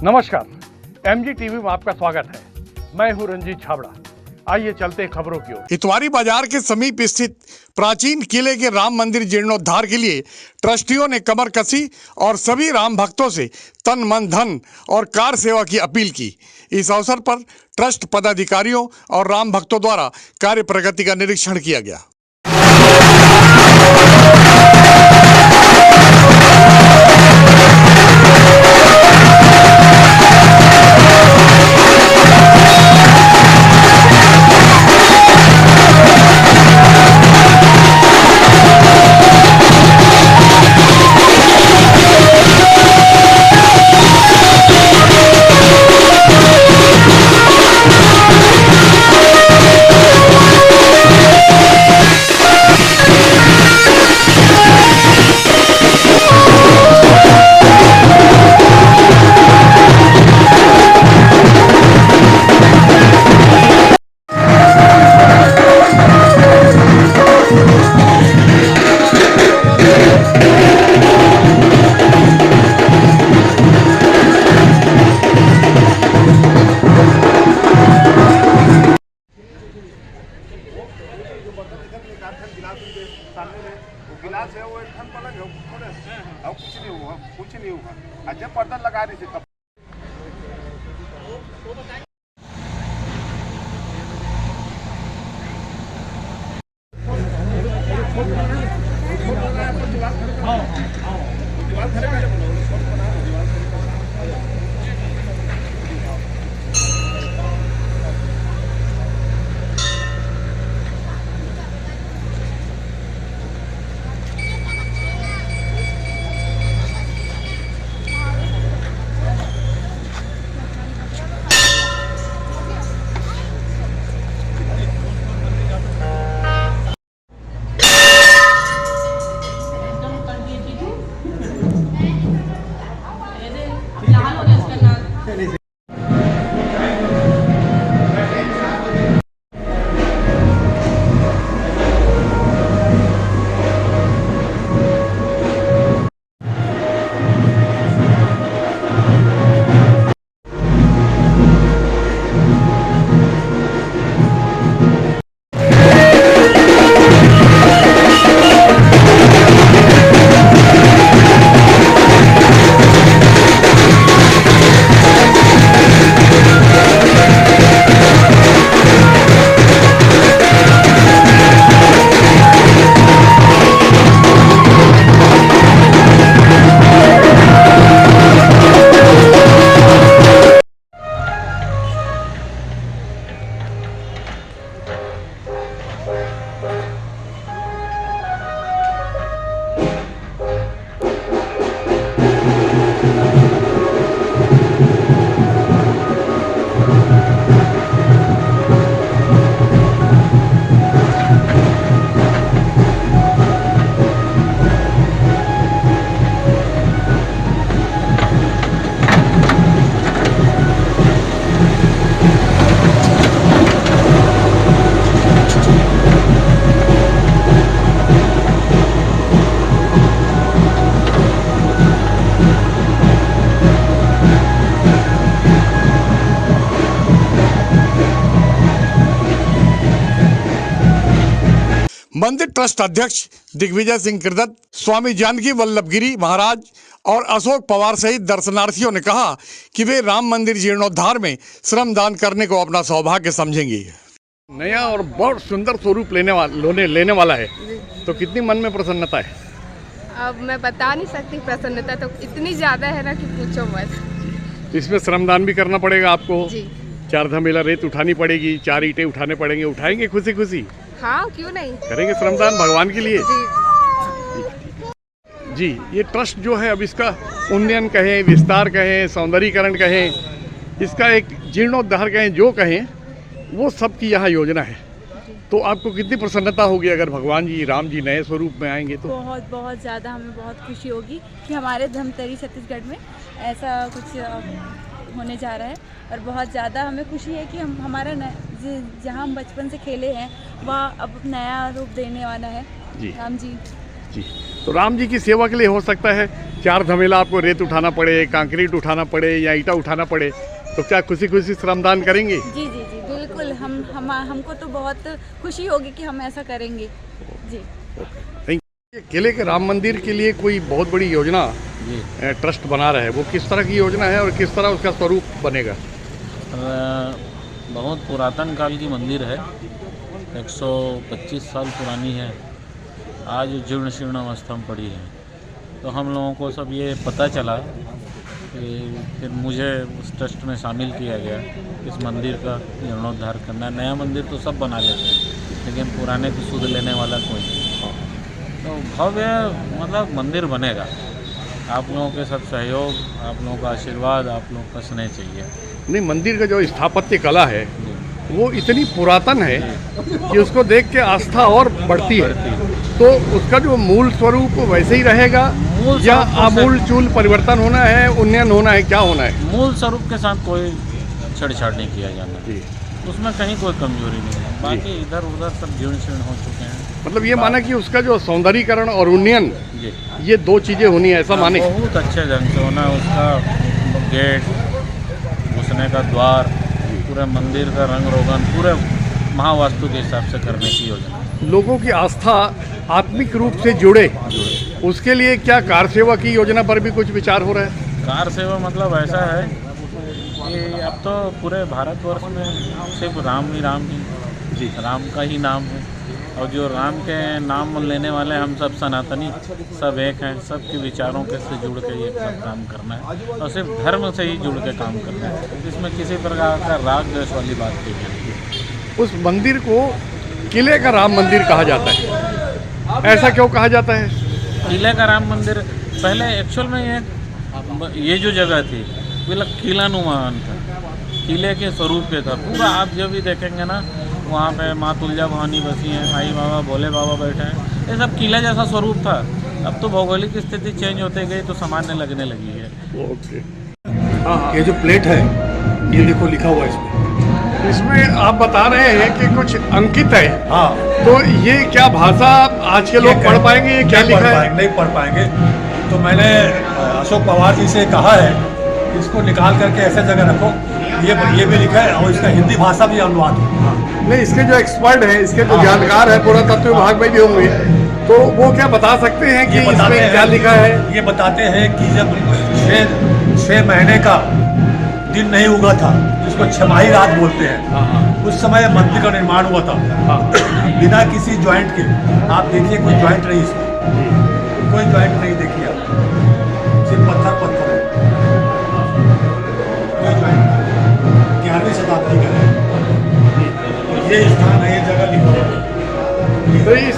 नमस्कार, MG TV में आपका स्वागत है। मैं हूं रंजीत छाबड़ा। आइए चलते खबरों की ओर। इतवारी बाजार के समीप स्थित प्राचीन किले के राम मंदिर जीर्णोद्धार के लिए ट्रस्टियों ने कमर कसी और सभी राम भक्तों से तन मन धन और कार सेवा की अपील की। इस अवसर पर ट्रस्ट पदाधिकारियों और राम भक्तों द्वारा कार्य प्रगति का निरीक्षण किया गया। गिलास है वो एक पलंग है थोड़े अब कुछ नहीं होगा जब पर्दा लगा रही थी तब मंदिर ट्रस्ट अध्यक्ष दिग्विजय सिंह कृदत्त, स्वामी जानकी वल्लभ गिरी महाराज और अशोक पवार सहित दर्शनार्थियों ने कहा कि वे राम मंदिर जीर्णोद्धार में श्रमदान करने को अपना सौभाग्य समझेंगे। नया और बहुत सुंदर स्वरूप लेने वाला है, तो कितनी मन में प्रसन्नता है? अब मैं बता नहीं सकती, प्रसन्नता तो इतनी ज़्यादा है ना कि पूछो मत। तो इसमें श्रमदान भी करना पड़ेगा आपको जी। 4 धमेला रेत उठानी पड़ेगी, 4 ईंटें उठाने पड़ेंगे। उठाएंगे खुशी खुशी? हाँ, क्यों नहीं, करेंगे श्रमदान भगवान के लिए। जी। जी, ये ट्रस्ट जो है अब इसका उन्नयन कहें, विस्तार कहें, सौंदर्यीकरण कहें, इसका एक जीर्णोद्धार कहें, जो कहें, वो सब की यहाँ योजना है। तो आपको कितनी प्रसन्नता होगी अगर भगवान जी राम जी नए स्वरूप में आएंगे तो? बहुत बहुत ज़्यादा हमें बहुत खुशी होगी कि हमारे धमतरी छत्तीसगढ़ में ऐसा कुछ होने जा रहा है। और बहुत ज़्यादा हमें खुशी है कि हमारा जहाँ हम बचपन से खेले हैं वह अब नया रूप देने वाला है जी। राम जी। जी। तो राम जी की सेवा के लिए हो सकता है 4 धमेला आपको रेत उठाना पड़े, कंक्रीट उठाना पड़े या ईंटा उठाना पड़े, तो क्या खुशी खुशी श्रमदान करेंगे? जी जी जी बिल्कुल, हमको तो बहुत खुशी होगी कि हम ऐसा करेंगे जी। किले के राम मंदिर के लिए कोई बहुत बड़ी योजना ट्रस्ट बना रहा है, वो किस तरह की योजना है और किस तरह उसका स्वरूप बनेगा? बहुत पुरातन काल की मंदिर है, 125 साल पुरानी है, आज जीर्ण शीर्ण अवस्था में पड़ी है। तो हम लोगों को सब ये पता चला कि फिर मुझे उस ट्रस्ट में शामिल किया गया। इस मंदिर का जीर्णोद्धार करना, नया मंदिर तो सब बना लेते हैं लेकिन पुराने की सुध लेने वाला कोई नहीं। तो भव्य मतलब मंदिर बनेगा। आप लोगों के सब सहयोग, आप लोगों का आशीर्वाद, आप लोगों का स्नेह चाहिए। नहीं, मंदिर का जो स्थापत्य कला है वो इतनी पुरातन है कि उसको देख के आस्था और बढ़ती है। तो उसका जो मूल स्वरूप वैसे ही रहेगा या आमूल चूल परिवर्तन होना है, उन्नयन होना है, क्या होना है? मूल स्वरूप के साथ कोई छेड़छाड़ नहीं किया जाना जी। उसमें कहीं कोई कमजोरी नहीं है। बाकी इधर उधर सब जीर्ण शीर्ण हो चुके हैं। मतलब ये माना कि उसका जो सौंदर्यीकरण और उन्नयन, जी, ये 2 चीज़ें होनी है, ऐसा माने? बहुत अच्छे ढंग से होना। उसका गेट, घुसने का द्वार, पूरे मंदिर का रंग रोगन पूरे महावास्तु के हिसाब से करने की योजना। लोगों की आस्था आत्मिक रूप से जुड़े, उसके लिए क्या कार सेवा की योजना पर भी कुछ विचार हो रहा है? कार सेवा मतलब ऐसा है कि अब तो पूरे भारतवर्ष में सिर्फ राम ही जी, राम का ही नाम है। और जो राम के नाम लेने वाले हम सब सनातनी सब एक हैं। सबके विचारों के से जुड़ के ये सब काम करना है और सिर्फ धर्म से ही जुड़ के काम करना है। इसमें किसी प्रकार का राग द्वेष वाली बात नहीं है। उस मंदिर को किले का राम मंदिर कहा जाता है, ऐसा क्यों कहा जाता है? किले का राम मंदिर पहले एक्चुअल में ये जो जगह थी बिल्कुल किलानुमान था, किले के स्वरूप पे था पूरा। आप जब भी देखेंगे ना, वहाँ पे माँ तुलजा भवानी बसी हैं, साई बाबा, भोले बाबा बैठे हैं, ये सब किला जैसा स्वरूप था। अब तो भौगोलिक स्थिति चेंज होते गई तो सामान्य लगने लगी है। ओके। ये जो प्लेट है, ये देखो लिखा हुआ है इसमें आप बता रहे हैं कि कुछ अंकित है। हाँ, तो ये क्या भाषा आज के लोग पढ़ पाएंगे? ये क्या लिखा है? नहीं पढ़ पाएंगे। तो मैंने अशोक पवार जी से कहा है इसको निकाल करके ऐसे जगह रखो। ये भी लिखा है और इसका हिंदी भाषा भी अनुवाद है। नहीं, इसके जो एक्सपर्ट हैं, इसके जो जानकार है, पुरातत्व विभाग में भी होंगे, तो वो क्या बता सकते हैं कि इसमें क्या लिखा है? ये बताते हैं कि जब 6 महीने का दिन नहीं हुआ था, जिसको छमाही रात बोलते हैं, उस समय मंदिर का निर्माण हुआ था बिना किसी ज्वाइंट के। आप देखिए कोई ज्वाइंट नहीं, इसमें कोई ज्वाइंट नहीं। देखिए आप, सिर्फ पत्थर है, कोई ज्वाइंट। 11वीं शताब्दी का है ये स्थान है, ये जगह लिखी है। तो इस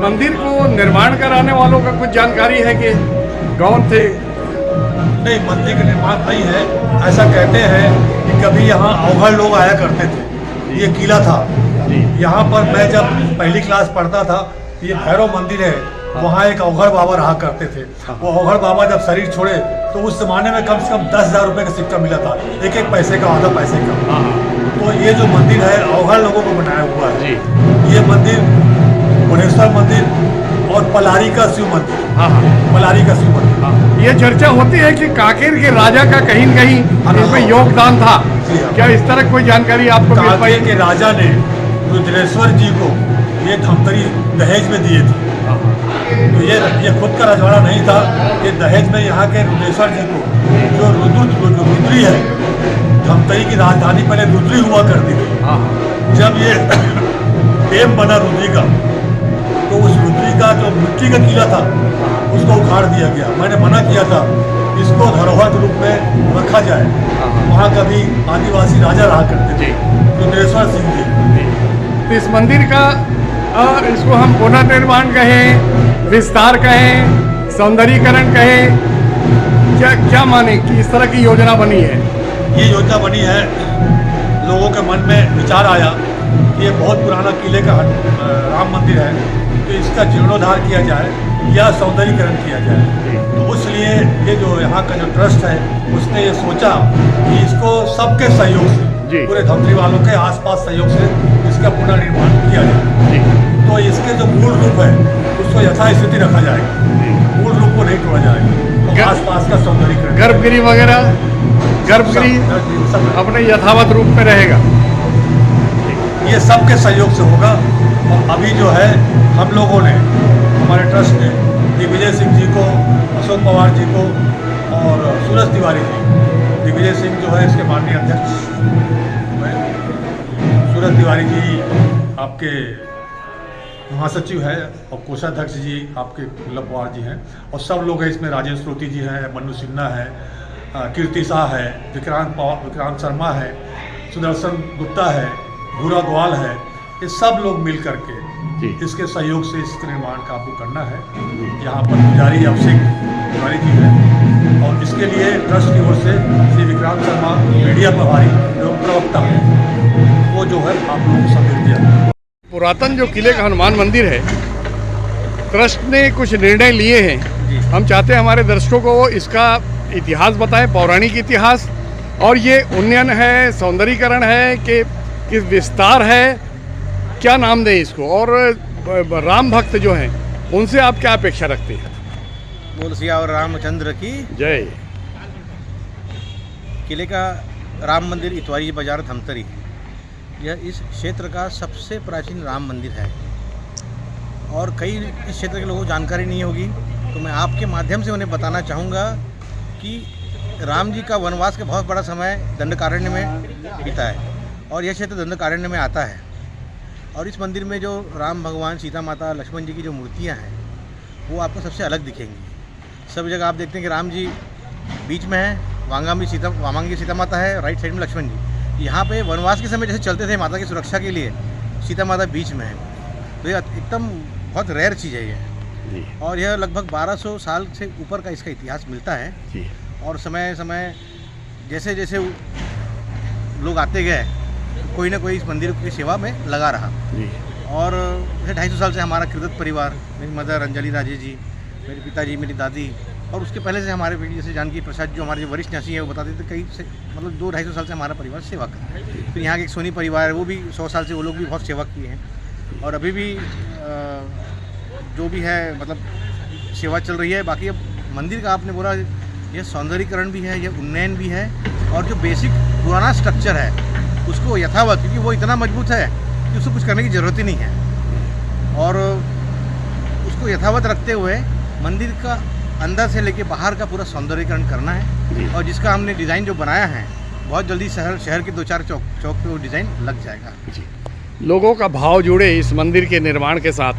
मंदिर को निर्माण कराने वालों का कुछ जानकारी है कि कौन थे? नहीं, मंदिर का निर्माण नहीं है। ऐसा कहते हैं कि कभी यहाँ अवघड़ लोग आया करते थे। ये किला था, यहाँ पर मैं जब पहली क्लास पढ़ता था, ये भैरव मंदिर है, वहाँ एक अवघड़ बाबा रहा करते थे। वो अवघड़ बाबा जब शरीर छोड़े तो उस जमाने में कम से कम 10,000 रुपये का सिक्का मिला था, एक पैसे का, आधा पैसे का। तो ये जो मंदिर है अवघड़ लोगों को बनाया हुआ है। ये मंदिर भुवनेश्वर मंदिर और पलारी का शिव मंदिर, पलारी का शिव मंदिर। ये चर्चा होती है कि कांकेर के राजा का कहीं न कहीं इसमें योगदान था। क्या इस तरह कोई जानकारी आपको मिल पाई? कांकेर के राजा ने रुद्रेश्वर जी को ये धमतरी दहेज में दिए थे। तो ये खुद का रजवाड़ा नहीं था, ये दहेज में यहाँ के रुद्रेश्वर जी को, जो रुद्री है, धमतरी की राजधानी पहले रुद्री हुआ करती थी। जब ये डैम बना रुद्री का, तो उस रुद्री का जो मिट्टी का किला था उसको उखाड़ दिया गया। मैंने मना किया था इसको धरोहर के रूप में रखा जाए। वहाँ कभी आदिवासी राजा रहा करते थे, रुद्रेश्वर सिंह जी। तो इस मंदिर का इसको हम पुनर्निर्माण कहें, विस्तार कहें, सौंदर्यीकरण कहें, क्या माने कि इस तरह की योजना बनी है? ये योजना बनी है, लोगों के मन में विचार आया कि ये बहुत पुराना किले का राम मंदिर है, तो इसका जीर्णोद्धार किया जाए या सौंदर्यीकरण किया जाए। तो इसलिए ये जो यहाँ का जो ट्रस्ट है उसने ये सोचा कि इसको सबके सहयोग से, पूरे धमतरी वालों के आसपास सहयोग से इसका पुनर्निर्माण किया जाए। तो इसके जो मूल रूप है उसको यथास्थिति रखा जाएगा, मूल रूप को नहीं तोड़ा जाएगा। तो आसपास का सौंदर्यीकरण, गर्भगृह वगैरह, गर्भगृह सब अपने यथावत रूप में रहेगा। ये सबके सहयोग से होगा। और अभी जो है हम लोगों ने, हमारे ट्रस्ट ने दिग्विजय सिंह जी को, अशोक पवार जी को और सूरज तिवारी जी, दिग्विजय सिंह जो है इसके माननीय अध्यक्ष, सूरज तिवारी जी आपके महासचिव है और कोषाध्यक्ष जी आपके गुलाब पवार जी हैं, और सब लोग हैं इसमें। राजेश श्रोती जी हैं, मनु सिन्हा है, कीर्ति शाह है, विक्रांत शर्मा है, सुदर्शन गुप्ता है, भूरा ग्वाल है। ये सब लोग मिल करके इसके सहयोग से इसके निर्माण का आपको करना है। यहाँ पर पुजारी अभिषेक तिवारी जी हैं, और इसके लिए ट्रस्ट की ओर से श्री विक्रांत शर्मा मीडिया प्रभारी एवं प्रवक्ता वो जो है आप लोगों को संदेश दिया। पुरातन जो किले का हनुमान मंदिर है, ट्रस्ट ने कुछ निर्णय लिए हैं। हम चाहते हैं हमारे दर्शकों को इसका इतिहास बताएं, पौराणिक इतिहास, और ये उन्नयन है, सौंदर्यीकरण है कि विस्तार है, क्या नाम दें इसको, और राम भक्त जो हैं उनसे आप क्या अपेक्षा रखते हैं? बोल सिया और रामचंद्र की जय। किले का राम मंदिर इतवारी बाजार धमतरी, यह इस क्षेत्र का सबसे प्राचीन राम मंदिर है, और कई इस क्षेत्र के लोगों को जानकारी नहीं होगी, तो मैं आपके माध्यम से उन्हें बताना चाहूँगा कि राम जी का वनवास का बहुत बड़ा समय दंडकारण्य में बीता है, और यह क्षेत्र दंडकारण्य में आता है। और इस मंदिर में जो राम भगवान, सीता माता, लक्ष्मण जी की जो मूर्तियाँ हैं वो आपको सबसे अलग दिखेंगी। सब जगह आप देखते हैं कि राम जी बीच में है, वामांगी सीता माता है, राइट साइड में लक्ष्मण जी। यहाँ पे वनवास के समय जैसे चलते थे माता की सुरक्षा के लिए, सीता माता बीच में है। तो ये एकदम बहुत रेयर चीज़ है ये, और यह लगभग 1200 साल से ऊपर का इसका इतिहास मिलता है। और समय समय जैसे जैसे लोग आते गए, कोई ना कोई इस मंदिर की सेवा में लगा रहा। और जैसे 250 साल से हमारा कृतज्ञ परिवार, मेरी मदर अंजलि राजे जी, मेरे पिताजी, मेरी दादी, और उसके पहले से हमारे बेटी जैसे जानकी प्रसाद जो हमारे जो वरिष्ठ न्यासी है वो बताते थे, कई से मतलब 200-250 साल से हमारा परिवार सेवा कर रहा है। फिर यहाँ के एक सोनी परिवार है, वो भी 100 साल से वो लोग भी बहुत सेवा किए हैं, और अभी भी जो भी है मतलब सेवा चल रही है। बाकी अब मंदिर का आपने बोला, यह सौंदर्यीकरण भी है, यह उन्नयन भी है, और जो बेसिक पुराना स्ट्रक्चर है उसको यथावत, क्योंकि वो इतना मजबूत है कि उसको कुछ करने की ज़रूरत ही नहीं है, और उसको यथावत रखते हुए मंदिर का अंदर से लेके बाहर का पूरा सौंदर्यीकरण करना है। और जिसका हमने डिज़ाइन जो बनाया है, बहुत जल्दी शहर के 2-4 चौक पे वो डिज़ाइन लग जाएगा। लोगों का भाव जुड़े इस मंदिर के निर्माण के साथ,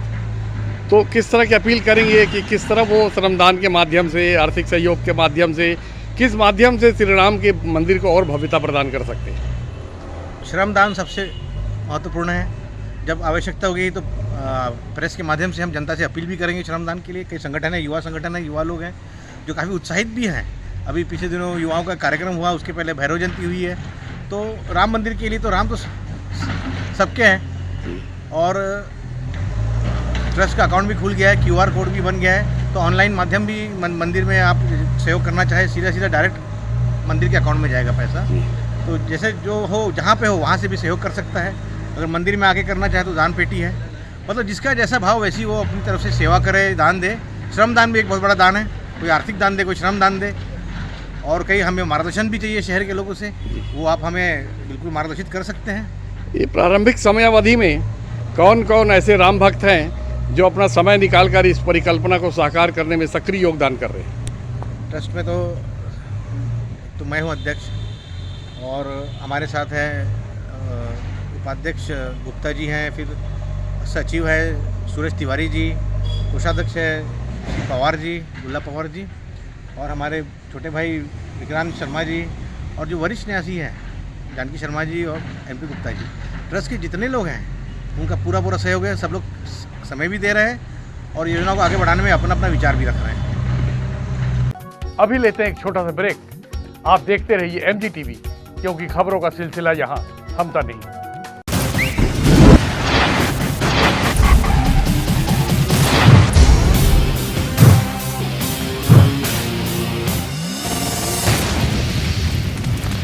तो किस तरह की अपील करेंगे कि किस तरह वो श्रमदान के माध्यम से, आर्थिक सहयोग के माध्यम से, किस माध्यम से श्री राम के मंदिर को और भव्यता प्रदान कर सकते हैं? श्रमदान सबसे महत्वपूर्ण है। जब आवश्यकता होगी तो प्रेस के माध्यम से हम जनता से अपील भी करेंगे श्रमदान के लिए। कई संगठन है, युवा संगठन है, युवा लोग हैं जो काफ़ी उत्साहित भी हैं। अभी पिछले दिनों युवाओं का कार्यक्रम हुआ, उसके पहले भैरव जयंती हुई है। तो राम मंदिर के लिए तो राम तो सबके हैं, और ट्रस्ट का अकाउंट भी खुल गया है, QR कोड भी बन गया है, तो ऑनलाइन माध्यम भी मंदिर में आप सहयोग करना चाहे सीधा डायरेक्ट मंदिर के अकाउंट में जाएगा पैसा। तो जैसे जो हो, जहाँ पे हो वहाँ से भी सहयोग कर सकता है। अगर मंदिर में आके करना चाहे तो दान पेटी है, मतलब जिसका जैसा भाव वैसी वो अपनी तरफ से सेवा करे, दान दे। श्रमदान भी एक बहुत बड़ा दान है, कोई आर्थिक दान दे, कोई श्रम दान दे। और कहीं हमें मार्गदर्शन भी चाहिए शहर के लोगों से, वो आप हमें बिल्कुल मार्गदर्शित कर सकते हैं। ये प्रारंभिक समयावधि में कौन कौन ऐसे राम भक्त हैं जो अपना समय निकालकर इस परिकल्पना को साकार करने में सक्रिय योगदान कर रहे हैं? ट्रस्ट में तो मैं हूँ अध्यक्ष, और हमारे साथ है उपाध्यक्ष गुप्ता जी हैं, फिर सचिव है सूरज तिवारी जी, कोषाध्यक्ष है पवार जी, गुलाब पवार जी, और हमारे छोटे भाई विक्रांत शर्मा जी, और जो वरिष्ठ न्यासी हैं जानकी शर्मा जी और MP गुप्ता जी। ट्रस्ट के जितने लोग हैं उनका पूरा सहयोग है। सब लोग समय भी दे रहे हैं और योजना को आगे बढ़ाने में अपना विचार भी रख रहे हैं। अभी लेते हैं एक छोटा सा ब्रेक। आप देखते रहिए MG TV, क्योंकि खबरों का सिलसिला यहाँ थमता नहीं।